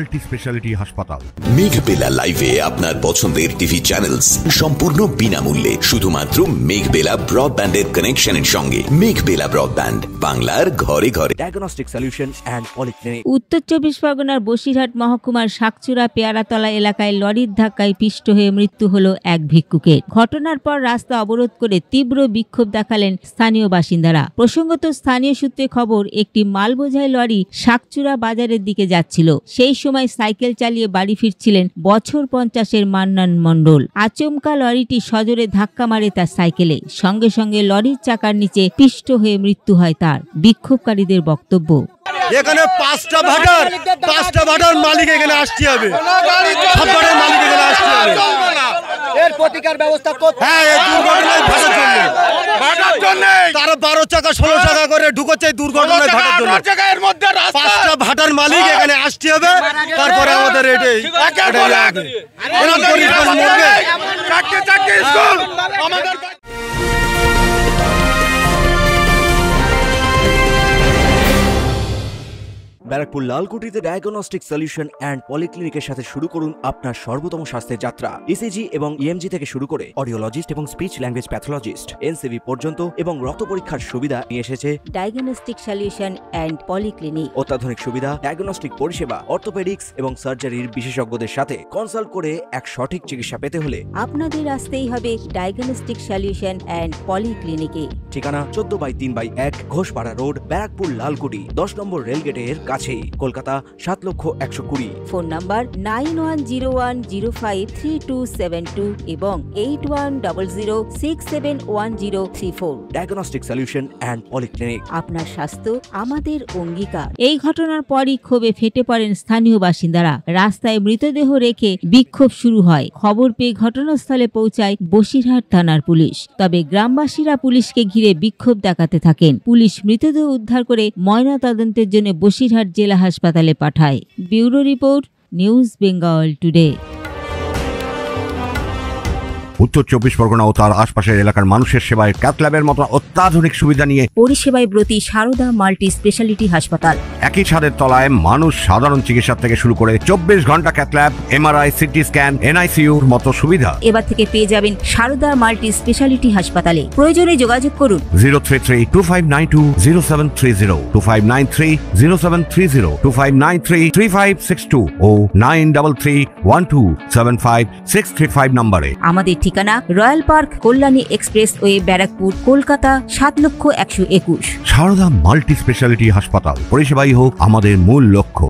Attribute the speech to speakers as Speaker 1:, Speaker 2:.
Speaker 1: Multi speciality হাসপাতাল।
Speaker 2: মেঘবেলা লাইভে আপনার পছন্দের টিভি চ্যানেলস সম্পূর্ণ বিনামূল্যে শুধুমাত্র মেঘবেলা ব্রডব্যান্ডের কানেকশনের সঙ্গে। মেঘবেলা ব্রডব্যান্ড, বাংলার ঘরে ঘরে।
Speaker 3: Diagnostic solution and polyclinic.
Speaker 4: উত্তর চব্বিশ পরগনার বসিরহাট মহকুমার শাকচুরা পেয়ারাতলা এলাকায় লরির ধাক্কায় পিষ্ট হয়ে মৃত্যু হলো এক ভিক্ষুকের। ঘটনার পর রাস্তা অবরোধ করে তীব্র বিক্ষোভ দেখালেন স্থানীয় বাসিন্দারা। প্রসঙ্গত, স্থানীয় সূত্রে খবর, একটি মাল বোঝাই লরি শাকচুরা বাজারের দিকে যাচ্ছিল। সেই সময় সাইকেল চালিয়ে বাড়ি ফিরছিলেন বছর 50-এর মান্নান মণ্ডল। আচমকা লরিটি সজোরে ধাক্কা মারে তার সাইকেলে। সঙ্গে সঙ্গে লরির চাকার নিচে পিষ্ট হয়ে মৃত্যু হয় তার। বিক্ষোভকারীদের বক্তব্য,
Speaker 5: এখানে পাঁচটা ভাটার মালিক এখানে আসতে হবে, সব ভাটার মালিক এখানে আসতে হবে।
Speaker 3: এর প্রতিকার ব্যবস্থা করতে,
Speaker 5: হ্যাঁ, এই দুর্ঘটনায় ভাটার জন্য তারা 12 চাকা 16 চাকা করে ঢুকছে দুর্ঘটনায় ভাটার জন্য। পাঁচটা ভাটার মালিক এখানে আসতে হবে, তারপরে আমাদের এটাই
Speaker 3: ব্যারাকপুর লালকুটিতে ডায়াগনস্টিক সলিউশন অ্যান্ড পলিক্লিনিকের সাথে শুরু করুন আপনার সর্বোত্তম স্বাস্থ্যের যাত্রা। ইসিজি এবং ইএমজি থেকে শুরু করে অডিওলজিস্ট এবং স্পিচ ল্যাঙ্গুয়েজ প্যাথোলজিস্ট, এনসিভি পর্যন্ত এবং রক্ত পরীক্ষার সুবিধা নিয়ে এসেছে
Speaker 4: ডায়াগনস্টিক সলিউশন অ্যান্ড পলিক্লিনিক।
Speaker 3: অত্যাধুনিক সুবিধা, ডায়াগনস্টিক পরিষেবা, অর্থোপেডিক্স এবং সার্জারির বিশেষজ্ঞদের সাথে কনসাল্ট করে এক সঠিক চিকিৎসা পেতে হলে
Speaker 4: আপনাদের আসতেই হবে ডায়াগনস্টিক সলিউশন অ্যান্ড পলিক্লিনিকে।
Speaker 3: ঠিকানা 14/3/1 ঘোষপাড়া রোড, ব্যারাকপুর লালকুটি, 10 নম্বর রেলগেটের কাছেই, কলকাতা 7,120,000।
Speaker 4: ফোন নাম্বার 9101053272 এবং 8100671034।
Speaker 3: Diagnostic solution and polyclinic.
Speaker 4: আপনার স্বাস্থ্য আমাদের অঙ্গীকার। এই ঘটনার পরই ক্ষোভে ফেটে পড়েন স্থানীয় বাসিন্দারা। রাস্তায় মৃতদেহ রেখে বিক্ষোভ শুরু হয়। খবর পেয়ে ঘটনাস্থলে পৌঁছায় বসিরহাট থানার পুলিশ। তবে গ্রামবাসীরা পুলিশকে ঘিরে বিক্ষোভ দেখাতে থাকেন। পুলিশ মৃতদেহ উদ্ধার করে ময়নাতদন্তের জন্য বসিরহাট জেলা হাসপাতালে পাঠায়। Bureau report, news Bengal today.
Speaker 1: উত্তর চব্বিশ পরগনা ও তার আশপাশের এলাকার মানুষের সেবায় ক্যাথ ল্যাবের মতো অত্যাধুনিক সুবিধা নিয়ে
Speaker 4: পরিষেবায় ব্রতী সারদা মাল্টি স্পেশালিটি হাসপাতাল।
Speaker 1: একই ছাদের তলায় মানুষ সাধারণ চিকিৎসা থেকে শুরু করে 24 ঘন্টা cath lab, MRI, CT scan, এনআইসিইউর মতো সুবিধা
Speaker 4: এবার থেকে পেয়ে যাবেন সারদা মাল্টি স্পেশালিটি হাসপাতালে। প্রয়োজনে যোগাযোগ করুন
Speaker 1: 033-2592-0730, 2593-0730, 2593-3562 ও 9331275635 নম্বরে।
Speaker 4: আমাদের ঠিকানা royal park, Kalyani expressway, Barrackpore, Kolkata 7,121,000।
Speaker 1: Sarada multi speciality হাসপাতাল, পরিষেবাই হোক আমাদের মূল লক্ষ্য।